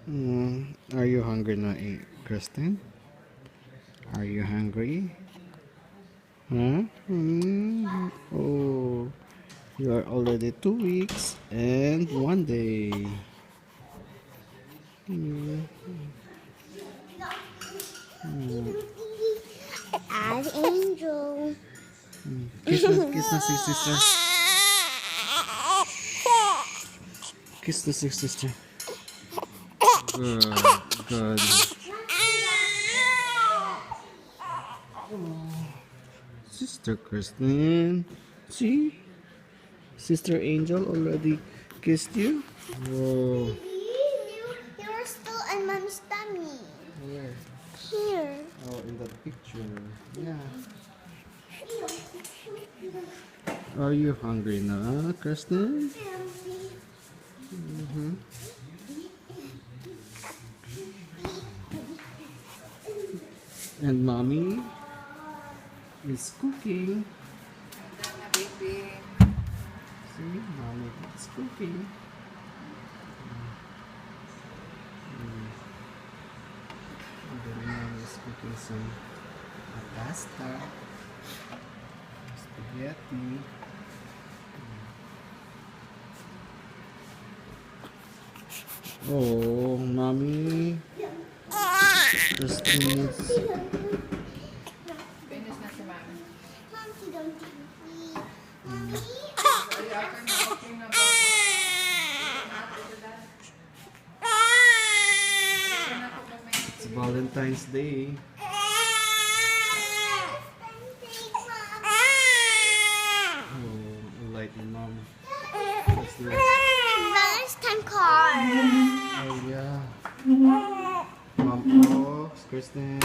Are you hungry now, Kristen? Are you hungry? Huh? Oh, you are already 2 weeks and 1 day. Mm. As Angel. Kiss the sister. Kiss the sister. Good, good. Sister Kristen. See? Sister Angel already kissed you? Whoa. You were still in Mom's tummy. Where? Here. Oh, in that picture. Yeah. Are you hungry now, Kristen? Mm-hmm. And mommy is cooking. Baby. See, mommy is cooking. And then mommy is cooking some pasta, spaghetti. Oh, mommy. Kristen is Finish na si Mami. Mommy, don't eat. Mommy. Okay na, okay na ba? it's Valentine's Day. Oh, like your mom. What's this? Valentine card. Oh yeah. Mom, oh, Kristen.